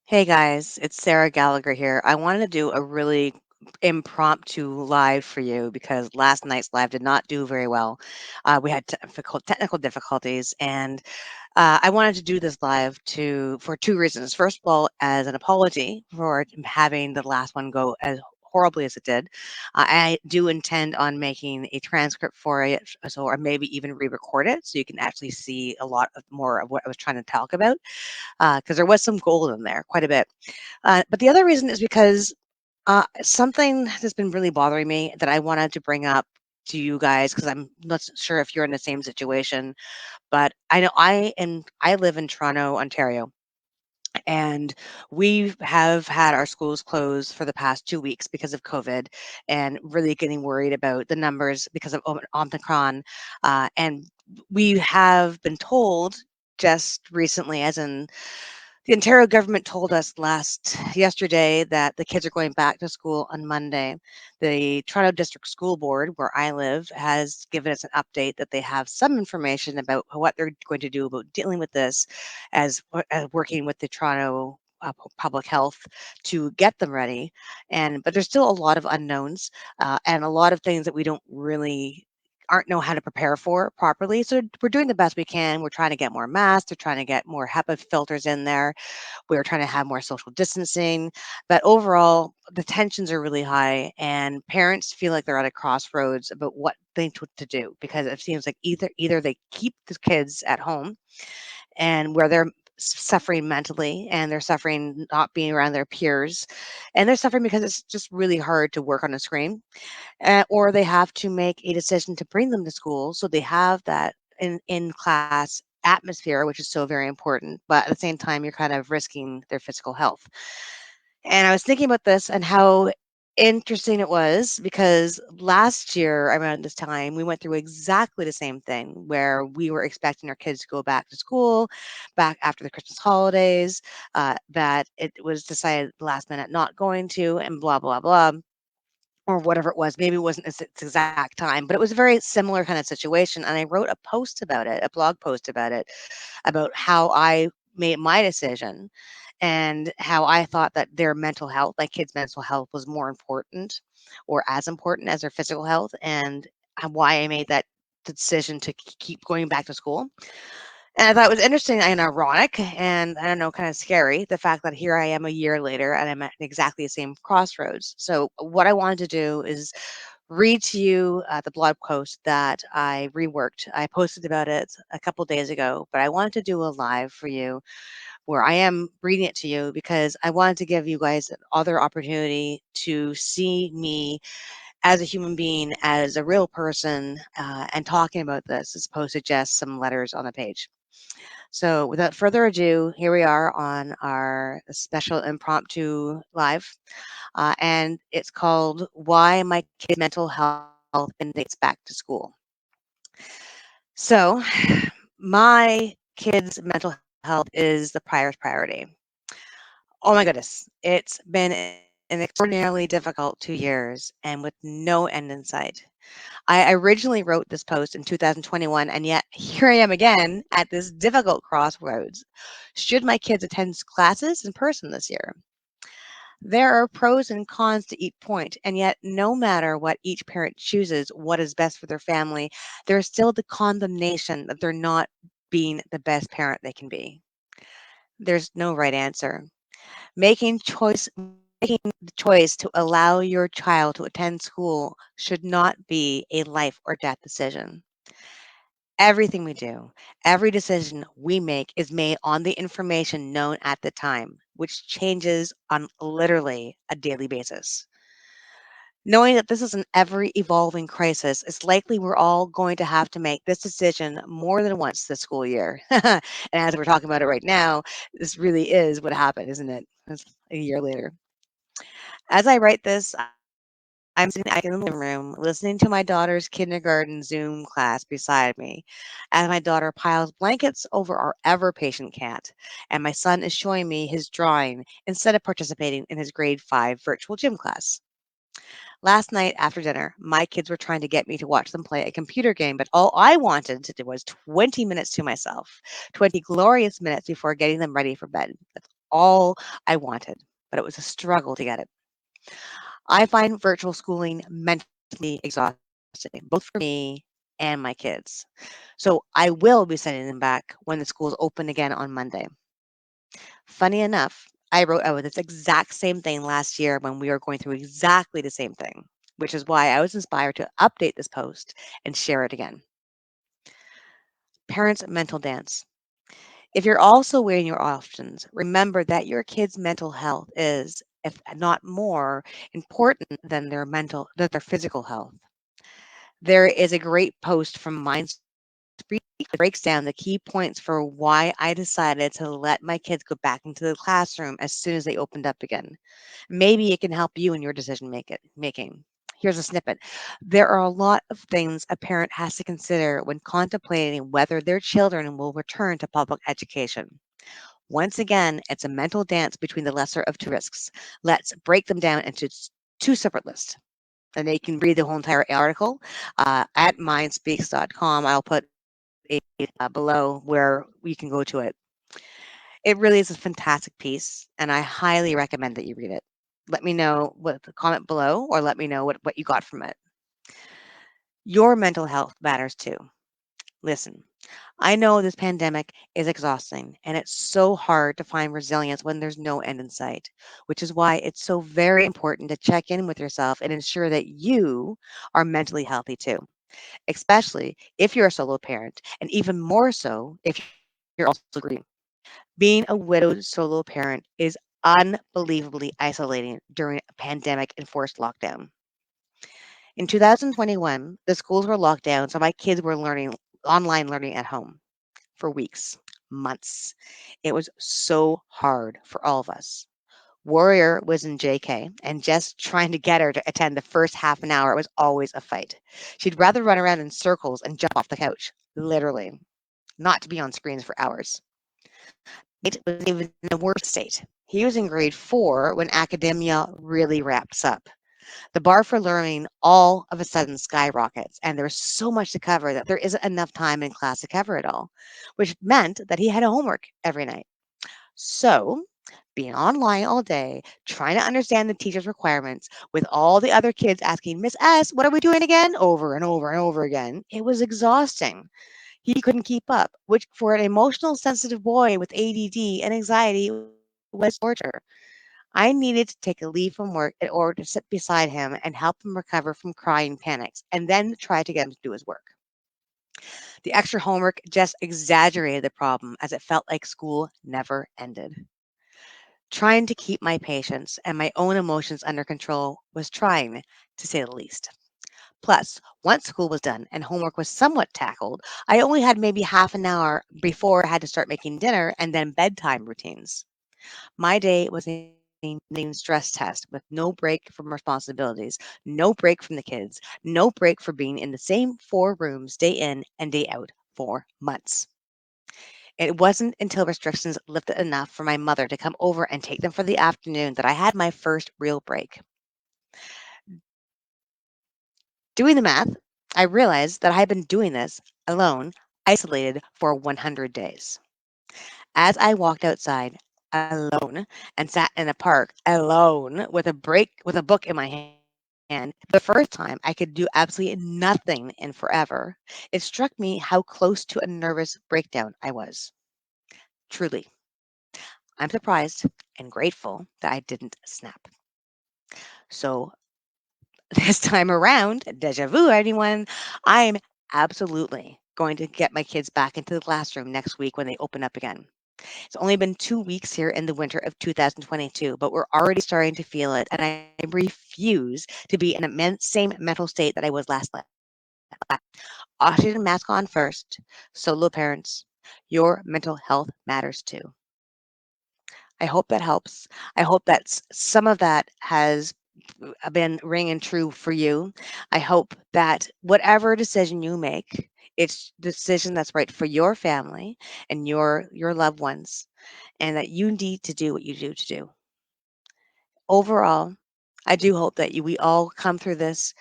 Hey guys, it's Sarah Gallagher here. I wanted to do a really impromptu live for you because last night's live did not do very well. We had technical difficulties, and I wanted to do this live to for two reasons. First of all, as an apology for having the last one go as horribly as it did. I do intend on making a transcript for it, so or maybe even re-record it so you can actually see a lot of more of what I was trying to talk about because there was some gold in there, quite a bit. But the other reason is because something has been really bothering me that I wanted to bring up to you guys because I'm not sure if you're in the same situation, but I know I live in Toronto, Ontario, and we have had our schools closed for the past 2 weeks because of COVID, and really getting worried about the numbers because of Omicron. And we have been told just recently, as in the Ontario government told us yesterday that the kids are going back to school on Monday. The Toronto District School Board, where I live, has given us an update that they have some information about what they're going to do about dealing with this, as working with the Toronto Public Health to get them ready. But there's still a lot of unknowns and a lot of things that we don't really aren't know how to prepare for properly. So we're doing the best we can. We're trying to get more masks. We're trying to get more HEPA filters in there. We're trying to have more social distancing. But overall, the tensions are really high, and parents feel like they're at a crossroads about what they to do because it seems like either they keep the kids at home and where they're suffering mentally and they're suffering not being around their peers and they're suffering because it's just really hard to work on a screen, or they have to make a decision to bring them to school so they have that in class atmosphere, which is so very important, but at the same time you're kind of risking their physical health. And I was thinking about this and how interesting it was because last year around this time we went through exactly the same thing where we were expecting our kids to go back to school back after the Christmas holidays, that it was decided last minute not going to, and blah blah blah, or whatever it was. Maybe it wasn't its exact time, but it was a very similar kind of situation. And I wrote a post about it, a blog post about it, about how I made my decision and how I thought that their mental health, like kids' mental health, was more important or as important as their physical health, and why I made that decision to keep going back to school. And I thought it was interesting and ironic and I don't know, kind of scary, the fact that here I am a year later and I'm at exactly the same crossroads. So, what I wanted to do is read to you the blog post that I reworked. I posted about it a couple days ago, but I wanted to do a live for you where I am reading it to you because I wanted to give you guys other opportunity to see me as a human being, as a real person, and talking about this as opposed to just some letters on a page. So, without further ado, here we are on our special impromptu live, and it's called Why My Kid's Mental Health Dates Back to School. So, my kid's mental health is the priority. Oh my goodness, it's been an extraordinarily difficult 2 years and with no end in sight. I originally wrote this post in 2021, and yet here I am again at this difficult crossroads. Should my kids attend classes in person this year? There are pros and cons to each point, and yet, no matter what each parent chooses, what is best for their family, there's still the condemnation that they're not being the best parent they can be. There's no right answer. Making the choice to allow your child to attend school should not be a life or death decision. Everything we do, every decision we make is made on the information known at the time, which changes on literally a daily basis. Knowing that this is an ever evolving crisis, it's likely we're all going to have to make this decision more than once this school year. And as we're talking about it right now, this really is what happened, isn't it? It's a year later. As I write this, I'm sitting back in the living room listening to my daughter's kindergarten Zoom class beside me as my daughter piles blankets over our ever patient cat, and my son is showing me his drawing instead of participating in his grade 5 virtual gym class. Last night after dinner, my kids were trying to get me to watch them play a computer game, but all I wanted to do was 20 minutes to myself, 20 glorious minutes before getting them ready for bed. That's all I wanted, but it was a struggle to get it. I find virtual schooling mentally exhausting, both for me and my kids. So I will be sending them back when the schools open again on Monday. Funny enough, I wrote about this exact same thing last year when we were going through exactly the same thing, which is why I was inspired to update this post and share it again. Parents' mental dance. If you're also weighing your options, remember that your kid's mental health is, if not more, important than their physical health. There is a great post from Mindstreet that breaks down the key points for why I decided to let my kids go back into the classroom as soon as they opened up again. Maybe it can help you in your making. Here's a snippet. There are a lot of things a parent has to consider when contemplating whether their children will return to public education. Once again, it's a mental dance between the lesser of two risks. Let's break them down into two separate lists. And they can read the whole entire article at mindspeaks.com. I'll put below where you can go to it. It really is a fantastic piece, and I highly recommend that you read it. Let me know what the comment below, or let me know what you got from it. Your mental health matters too. Listen, I know this pandemic is exhausting, and it's so hard to find resilience when there's no end in sight, which is why it's so very important to check in with yourself and ensure that you are mentally healthy too, especially if you're a solo parent, and even more so if you're also grieving. Being a widowed solo parent is unbelievably isolating during a pandemic enforced lockdown. In 2021, the schools were locked down, so my kids were learning online learning at home for weeks, months. It was so hard for all of us. Warrior was in JK, and just trying to get her to attend the first half an hour was always a fight. She'd rather run around in circles and jump off the couch, literally, not to be on screens for hours. Nate was even in a worse state. He was in grade 4 when academia really wraps up. The bar for learning all of a sudden skyrockets, and there's so much to cover that there isn't enough time in class to cover it all, which meant that he had homework every night. So, being online all day, trying to understand the teacher's requirements, with all the other kids asking, Miss S, what are we doing again? Over and over and over again, it was exhausting. He couldn't keep up, which for an emotional, sensitive boy with ADD and anxiety was torture. I needed to take a leave from work in order to sit beside him and help him recover from crying panics, and then try to get him to do his work. The extra homework just exaggerated the problem as it felt like school never ended. Trying to keep my patience and my own emotions under control was trying, to say the least. Plus, once school was done and homework was somewhat tackled, I only had maybe half an hour before I had to start making dinner and then bedtime routines. My day was a named stress test with no break from responsibilities, no break from the kids, no break for being in the same four rooms day in and day out for months. It wasn't until restrictions lifted enough for my mother to come over and take them for the afternoon that I had my first real break. Doing the math, I realized that I had been doing this alone, isolated for 100 days. As I walked outside alone and sat in a park alone with a book in my hand, the first time I could do absolutely nothing in forever, it struck me how close to a nervous breakdown I was. Truly, I'm surprised and grateful that I didn't snap. So this time around, deja vu, anyone, I'm absolutely going to get my kids back into the classroom next week when they open up again. It's only been 2 weeks here in the winter of 2022, but we're already starting to feel it, and I refuse to be in the same mental state that I was last night. Oxygen mask on first. Solo parents, your mental health matters too. I hope that helps. I hope that some of that has been ringing true for you. I hope that whatever decision you make, it's the decision that's right for your family and your loved ones, and that you need to do what you do to do. Overall, I do hope that we all come through this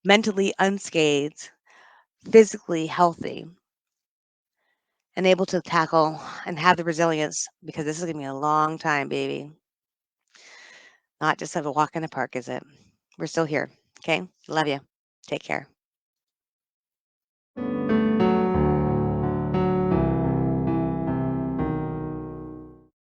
mentally unscathed, physically healthy, and able to tackle and have the resilience because this is going to be a long time, baby. Not just have a walk in the park, is it? We're still here. Okay. Love you. Take care.